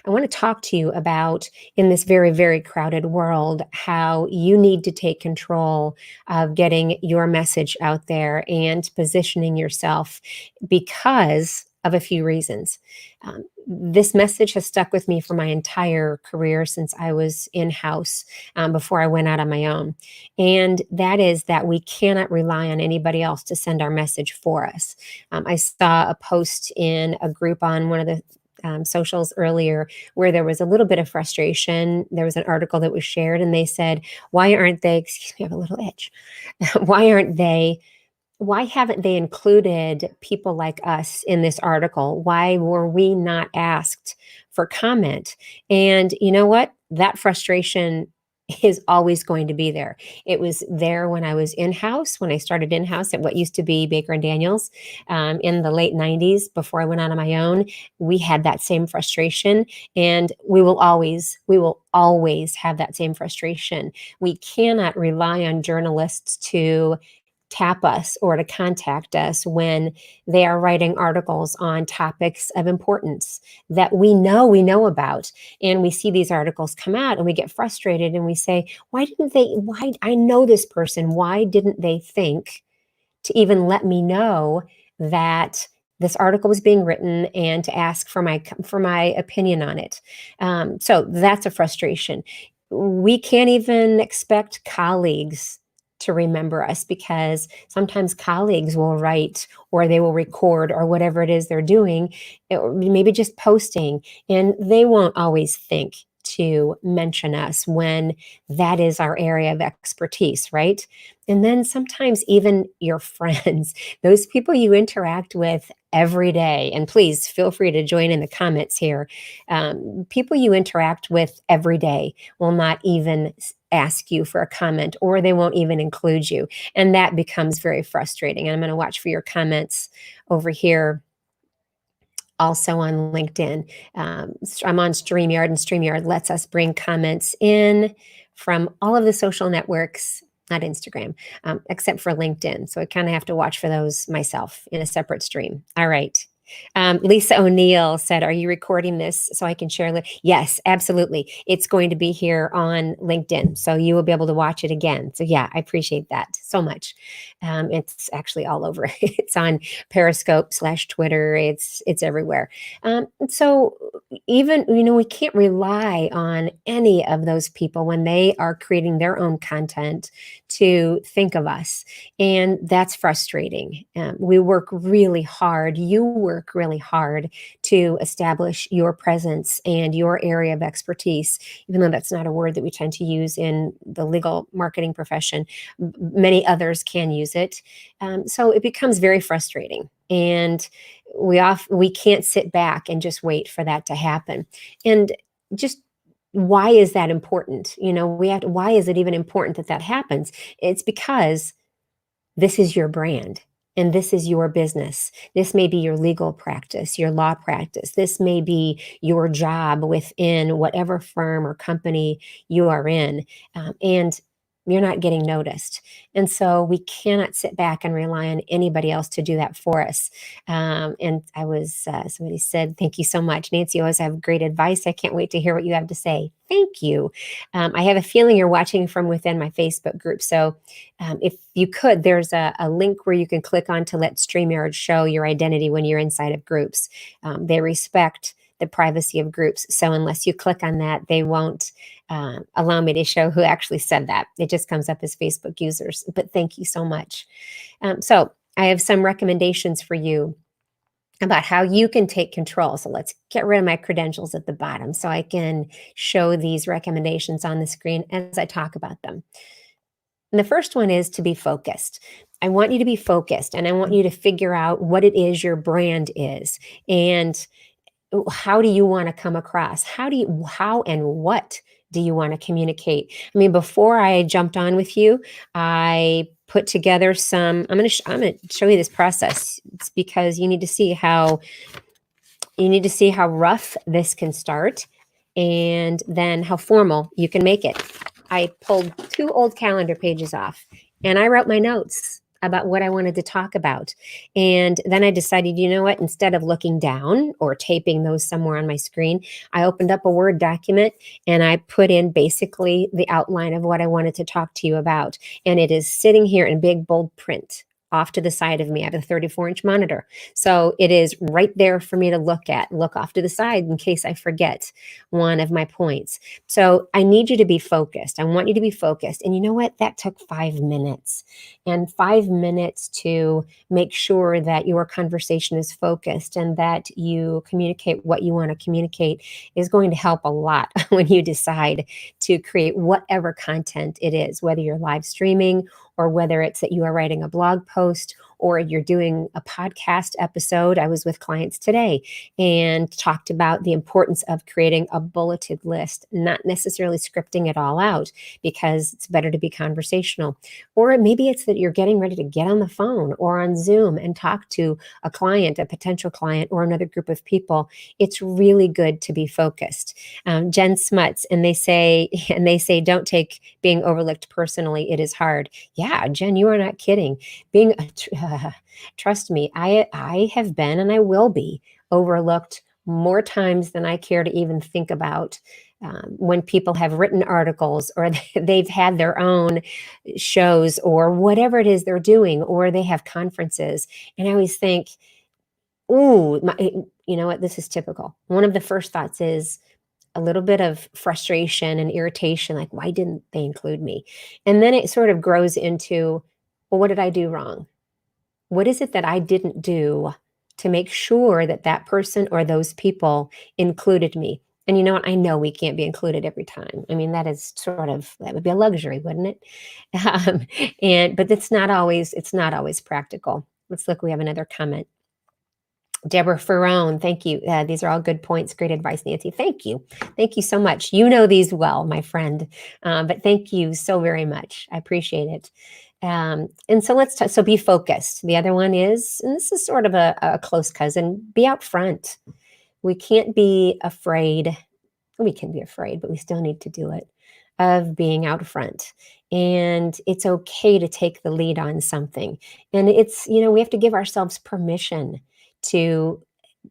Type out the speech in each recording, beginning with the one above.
I want to talk to you about, in this very, very crowded world, how you need to take control of getting your message out there and positioning yourself because of a few reasons. This message has stuck with me for my entire career since I was in-house, before I went out on my own. And that is that we cannot rely on anybody else to send our message for us. I saw a post in a group on one of the socials earlier where there was a little bit of frustration. There was an article that was shared, and they said, why aren't they, excuse me, I have a little itch. Why haven't they included people like us in this article? Why were we not asked for comment? And you know what? That frustration is always going to be there. It was there when I was in-house, when I started in-house at what used to be Baker and Daniels, in the late 90s, before I went out on my own. We had that same frustration, and we will always have that same frustration. We cannot rely on journalists to tap us or to contact us when they are writing articles on topics of importance that we know about. And we see these articles come out and we get frustrated and we say, why I know this person, why didn't they think to even let me know that this article was being written and to ask for my opinion on it? So that's a frustration. We can't even expect colleagues to remember us, because sometimes colleagues will write or they will record or whatever it is they're doing, or maybe just posting, and they won't always think to mention us when that is our area of expertise, right? And then sometimes even your friends, those people you interact with every day, and please feel free to join in the comments here. People you interact with every day will not even ask you for a comment, or they won't even include you. And that becomes very frustrating. And I'm going to watch for your comments over here also on LinkedIn. I'm on StreamYard, and StreamYard lets us bring comments in from all of the social networks, not Instagram, except for LinkedIn. So I kind of have to watch for those myself in a separate stream. All right. Lisa O'Neill said, are you recording this so I can share? Yes, absolutely. It's going to be here on LinkedIn, so you will be able to watch it again. So yeah, I appreciate that so much. It's actually all over. It's on Periscope/Twitter. It's everywhere. So even, we can't rely on any of those people when they are creating their own content to think of us. And that's frustrating. We work really hard. You work really hard to establish your presence and your area of expertise, even though that's not a word that we tend to use in the legal marketing profession. Many others can use it. So it becomes very frustrating. And we can't sit back and just wait for that to happen. And just, why is that important? Why is it even important that happens? It's because this is your brand and this is your business. This may be your legal practice, your law practice. This may be your job within whatever firm or company you are in. And you're not getting noticed. And so we cannot sit back and rely on anybody else to do that for us. And somebody said, thank you so much, Nancy. You always have great advice. I can't wait to hear what you have to say. Thank you. I have a feeling you're watching from within my Facebook group. So if you could, there's a link where you can click on to let StreamYard show your identity when you're inside of groups. They respect the privacy of groups. So unless you click on that, they won't allow me to show who actually said that. It just comes up as Facebook users. But thank you so much. So I have some recommendations for you about how you can take control. So let's get rid of my credentials at the bottom so I can show these recommendations on the screen as I talk about them. And the first one is to be focused. I want you to be focused, and I want you to figure out what it is your brand is, and how do you want to come across? How and what do you want to communicate? I mean, before I jumped on with you, I put together some, I'm going to show you this process. It's because you need to see how rough this can start, and then how formal you can make it. I pulled 2 old calendar pages off, and I wrote my notes. about what I wanted to talk about. And then I decided, you know what, instead of looking down or taping those somewhere on my screen, I opened up a Word document and I put in basically the outline of what I wanted to talk to you about. And it is sitting here in big, bold print off to the side of me. I have a 34-inch monitor. So it is right there for me to look off to the side in case I forget one of my points. So I need you to be focused. I want you to be focused. And you know what? That took 5 minutes. And 5 minutes to make sure that your conversation is focused and that you communicate what you want to communicate is going to help a lot when you decide to create whatever content it is, whether you're live streaming or whether it's that you are writing a blog post or you're doing a podcast episode. I was with clients today and talked about the importance of creating a bulleted list, not necessarily scripting it all out because it's better to be conversational. Or maybe it's that you're getting ready to get on the phone or on Zoom and talk to a client, a potential client, or another group of people. It's really good to be focused. Jen Smuts, and they say, don't take being overlooked personally. It is hard. Yeah, Jen, you are not kidding. Being trust me, I have been and I will be overlooked more times than I care to even think about. When people have written articles or they've had their own shows or whatever it is they're doing, or they have conferences. And I always think, ooh, you know what? This is typical. One of the first thoughts is a little bit of frustration and irritation, like, why didn't they include me? And then it sort of grows into, well, what did I do wrong? What is it that I didn't do to make sure that that person or those people included me? And you know what? I know we can't be included every time. I mean, that would be a luxury, wouldn't it? But it's not always practical. Let's look, we have another comment. Deborah Ferrone, thank you. These are all good points. Great advice, Nancy. Thank you. Thank you so much. You know these well, my friend. But thank you so very much. I appreciate it. And so so be focused. The other one is, and this is sort of a close cousin, be out front. We can't be afraid. We can be afraid, but we still need to do it, of being out front. And it's okay to take the lead on something. And we have to give ourselves permission to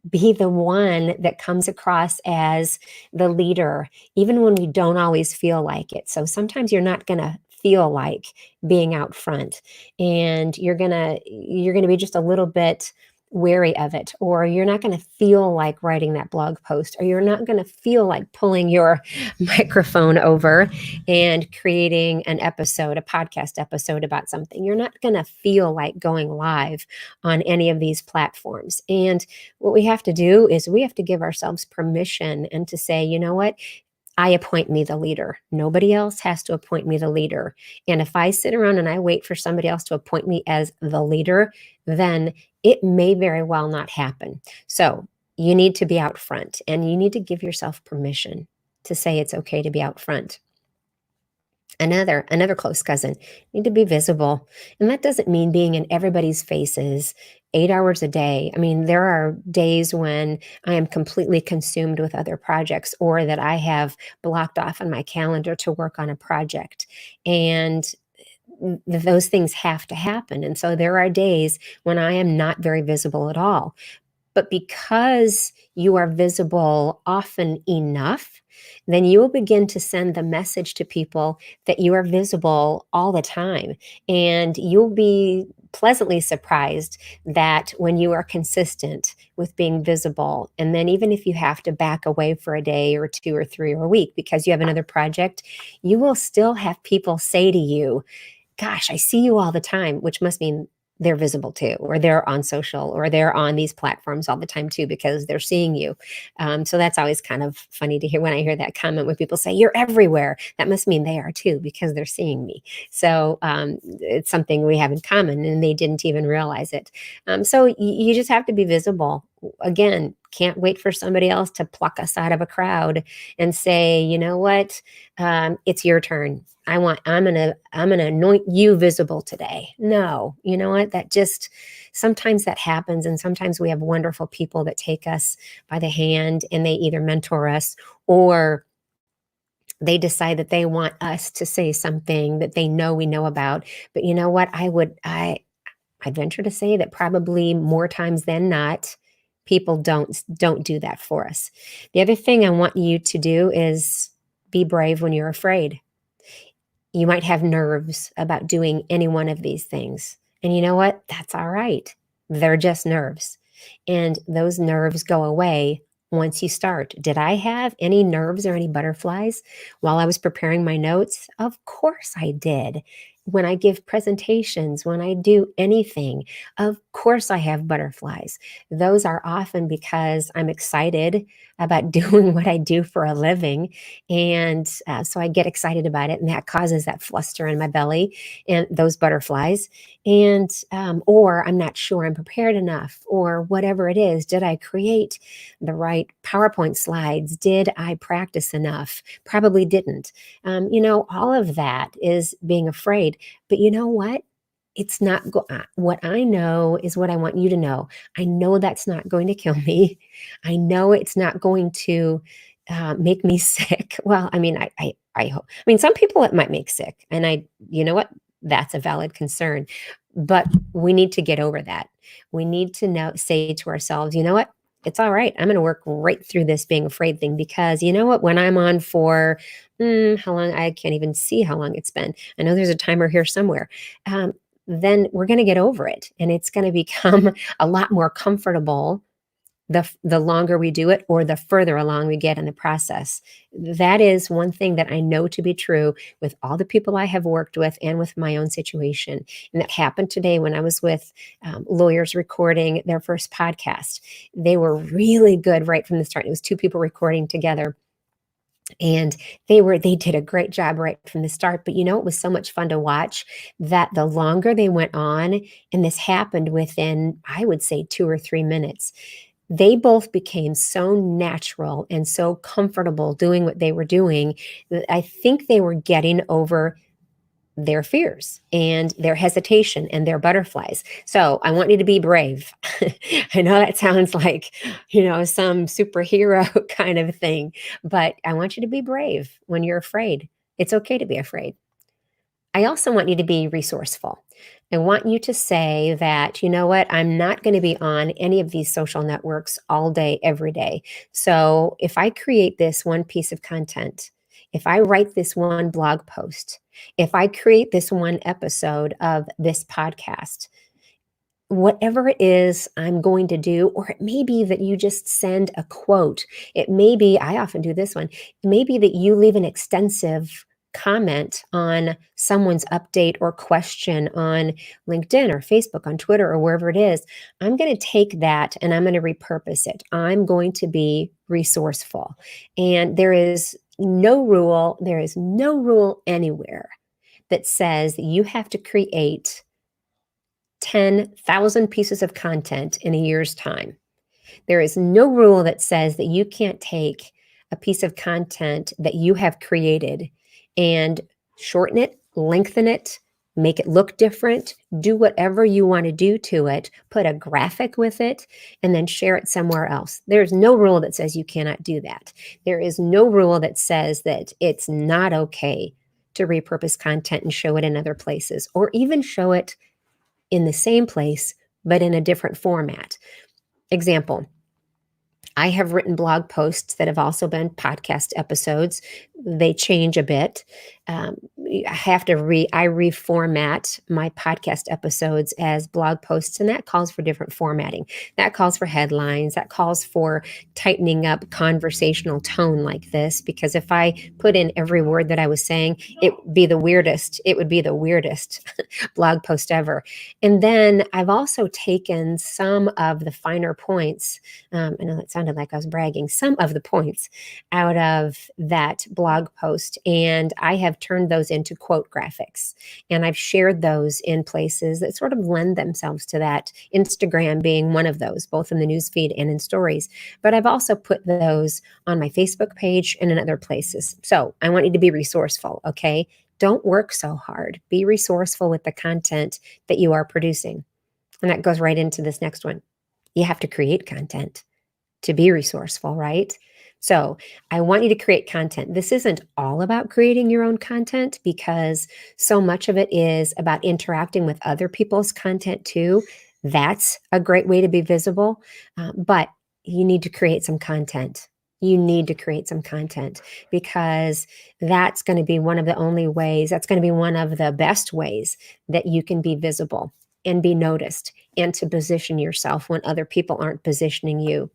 be the one that comes across as the leader, even when we don't always feel like it. So sometimes you're not going to feel like being out front, and you're going to be just a little bit wary of it, or you're not going to feel like writing that blog post, or you're not going to feel like pulling your microphone over and creating a podcast episode about something. You're not going to feel like going live on any of these platforms. And what we have to do is we have to give ourselves permission and to say, you know what? I appoint me the leader. Nobody else has to appoint me the leader. And if I sit around and I wait for somebody else to appoint me as the leader, then it may very well not happen. So you need to be out front, and you need to give yourself permission to say it's okay to be out front. Another close cousin, need to be visible. And that doesn't mean being in everybody's faces 8 hours a day. I mean, there are days when I am completely consumed with other projects, or that I have blocked off on my calendar to work on a project. And those things have to happen. And so there are days when I am not very visible at all. But because you are visible often enough, then you will begin to send the message to people that you are visible all the time. And you'll be pleasantly surprised that when you are consistent with being visible, and then even if you have to back away for a day or two or three or a week because you have another project, you will still have people say to you, gosh, I see you all the time, which must mean they're visible too, or they're on social, or they're on these platforms all the time too, because they're seeing you. So that's always kind of funny to hear when I hear that comment when people say, you're everywhere. That must mean they are too, because they're seeing me. So it's something we have in common, and they didn't even realize it. So you just have to be visible. Again, can't wait for somebody else to pluck us out of a crowd and say, you know what, it's your turn. I'm gonna anoint you visible today. No, you know what? Sometimes that happens, and sometimes we have wonderful people that take us by the hand, and they either mentor us or they decide that they want us to say something that they know we know about. But you know what? I venture to say that probably more times than not, people don't do that for us. The other thing I want you to do is be brave when you're afraid. You might have nerves about doing any one of these things. And you know what? That's all right. They're just nerves. And those nerves go away once you start. Did I have any nerves or any butterflies while I was preparing my notes? Of course I did. When I give presentations, when I do anything, of course I have butterflies. Those are often because I'm excited about doing what I do for a living, and so I get excited about it, and that causes that fluster in my belly and those butterflies. And, or I'm not sure I'm prepared enough, or whatever it is. Did I create the right PowerPoint slides? Did I practice enough? Probably didn't. All of that is being afraid. But you know what? It's not what I know is what I want you to know. I know that's not going to kill me. I know it's not going to make me sick. Well, I mean, I hope. I mean, some people it might make sick, and you know what? That's a valid concern. But we need to get over that. We need to say to ourselves, you know what? It's all right. I'm going to work right through this being afraid thing, because you know what? When I'm on for how long? I can't even see how long it's been. I know there's a timer here somewhere. Then we're going to get over it, and it's going to become a lot more comfortable the longer we do it, or the further along we get in the process. That is one thing that I know to be true with all the people I have worked with and with my own situation. And that happened today when I was with lawyers recording their first podcast. They were really good right from the start. It was two people recording together, and they did a great job right from the start. But it was so much fun to watch that the longer they went on, and this happened within, I would say, 2 or 3 minutes, they both became so natural and so comfortable doing what they were doing that I think they were getting over their fears and their hesitation and their butterflies. So I want you to be brave. I know that sounds like, some superhero kind of thing, but I want you to be brave when you're afraid. It's okay to be afraid. I also want you to be resourceful. I want you to say that, you know what, I'm not going to be on any of these social networks all day, every day. So if I create this one piece of content, if I write this one blog post, if I create this one episode of this podcast, whatever it is I'm going to do, or it may be that you just send a quote. It may be, I often do this one, it may be that you leave an extensive comment on someone's update or question on LinkedIn or Facebook, on Twitter, or wherever it is. I'm going to take that and I'm going to repurpose it. I'm going to be resourceful. And there is no rule anywhere that says that you have to create 10,000 pieces of content in a year's time. There is no rule that says that you can't take a piece of content that you have created and shorten it, lengthen it, make it look different, do whatever you want to do to it, put a graphic with it, and then share it somewhere else. There's no rule that says you cannot do that. There is no rule that says that it's not okay to repurpose content and show it in other places, or even show it in the same place, but in a different format. Example, I have written blog posts that have also been podcast episodes. They change a bit. I reformat my podcast episodes as blog posts, and that calls for different formatting. That calls for headlines. That calls for tightening up conversational tone like this, because if I put in every word that I was saying, it would be the weirdest. It would be the weirdest blog post ever. And then I've also taken some of the finer points. I know that sounded like I was bragging. Some of the points out of that blog post, and I have turned those into quote graphics, and I've shared those in places that sort of lend themselves to that, Instagram being one of those, both in the newsfeed and in stories. But I've also put those on my Facebook page and in other places. So I want you to be resourceful, okay? Don't work so hard. Be resourceful with the content that you are producing. And that goes right into this next one. You have to create content to be resourceful, right? So I want you to create content. This isn't all about creating your own content because so much of it is about interacting with other people's content too. That's a great way to be visible. But you need to create some content. You need to create some content because that's going to be one of the only ways, that's going to be one of the best ways that you can be visible and be noticed and to position yourself when other people aren't positioning you.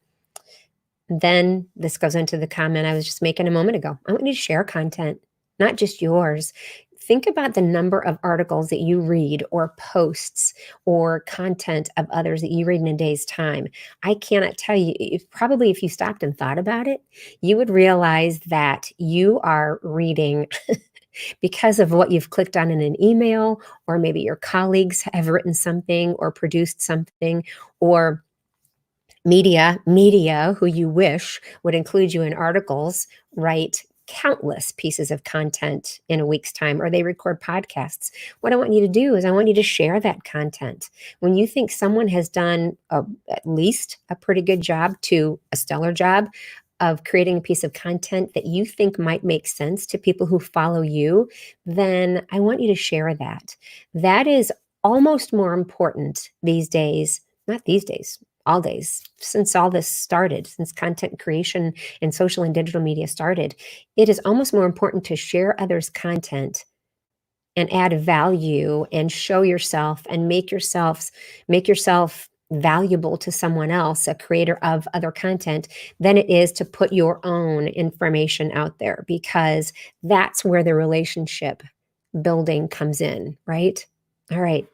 Then this goes into the comment I was just making a moment ago. I want you to share content, not just yours. Think about the number of articles that you read or posts or content of others that you read in a day's time. I cannot tell you, probably if you stopped and thought about it, you would realize that you are reading because of what you've clicked on in an email, or maybe your colleagues have written something or produced something, or media who you wish would include you in articles, write countless pieces of content in a week's time, or they record podcasts. What I want you to do is I want you to share that content. When you think someone has done at least a pretty good job to a stellar job of creating a piece of content that you think might make sense to people who follow you, then I want you to share that. That is almost more important these days, not these days, all days, since all this started, since content creation and social and digital media started. It is almost more important to share others' content and add value and show yourself and make yourself valuable to someone else, a creator of other content, than it is to put your own information out there, because that's where the relationship building comes in, right? All right.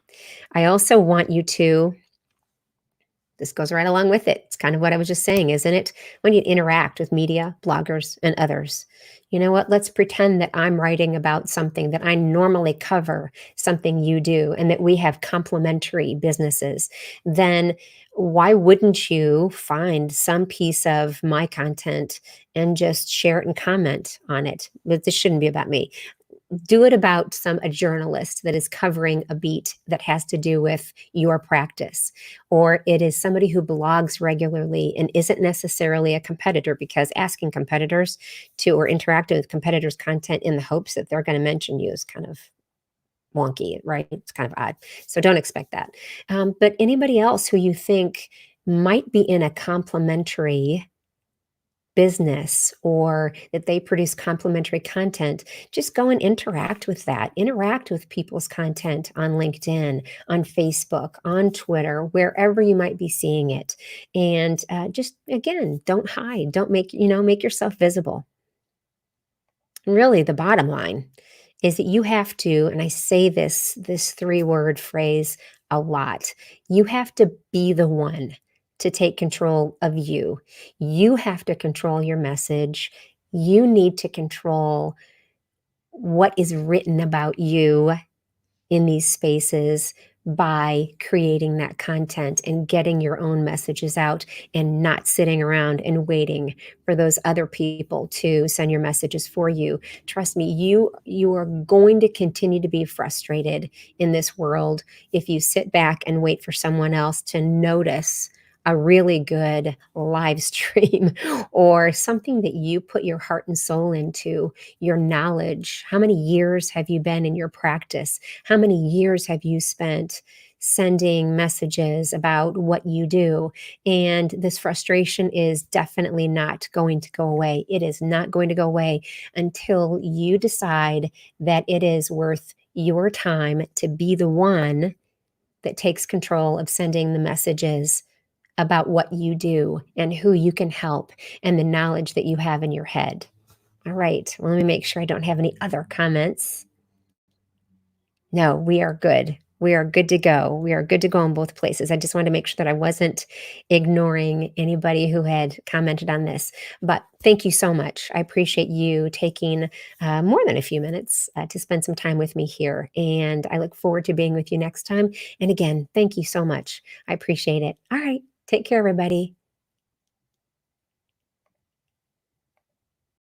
I also want you to, this goes right along with it. It's kind of what I was just saying, isn't it? When you interact with media, bloggers, and others, you know what? Let's pretend that I'm writing about something that I normally cover, something you do, and that we have complementary businesses. Then why wouldn't you find some piece of my content and just share it and comment on it? But this shouldn't be about me. Do it about a journalist that is covering a beat that has to do with your practice, or it is somebody who blogs regularly and isn't necessarily a competitor, because asking competitors to, or interacting with competitors' content in the hopes that they're going to mention you is kind of wonky, right? It's kind of odd. So don't expect that. But anybody else who you think might be in a complementary business, or that they produce complementary content, just go and interact with that. Interact with people's content on LinkedIn, on Facebook, on Twitter, wherever you might be seeing it. And just, again, don't hide. Don't make yourself visible. And really, the bottom line is that you have to, and I say this three-word phrase a lot, you have to be the one to take control of you. You have to control your message. You need to control what is written about you in these spaces by creating that content and getting your own messages out, and not sitting around and waiting for those other people to send your messages for you. Trust me, you are going to continue to be frustrated in this world if you sit back and wait for someone else to notice a really good live stream or something that you put your heart and soul into, your knowledge. How many years have you been in your practice? How many years have you spent sending messages about what you do? And this frustration is definitely not going to go away. It is not going to go away until you decide that it is worth your time to be the one that takes control of sending the messages about what you do and who you can help and the knowledge that you have in your head. All right, well, let me make sure I don't have any other comments. No, we are good. We are good to go. We are good to go in both places. I just wanted to make sure that I wasn't ignoring anybody who had commented on this. But thank you so much. I appreciate you taking more than a few minutes to spend some time with me here. And I look forward to being with you next time. And again, thank you so much. I appreciate it. All right, take care, everybody.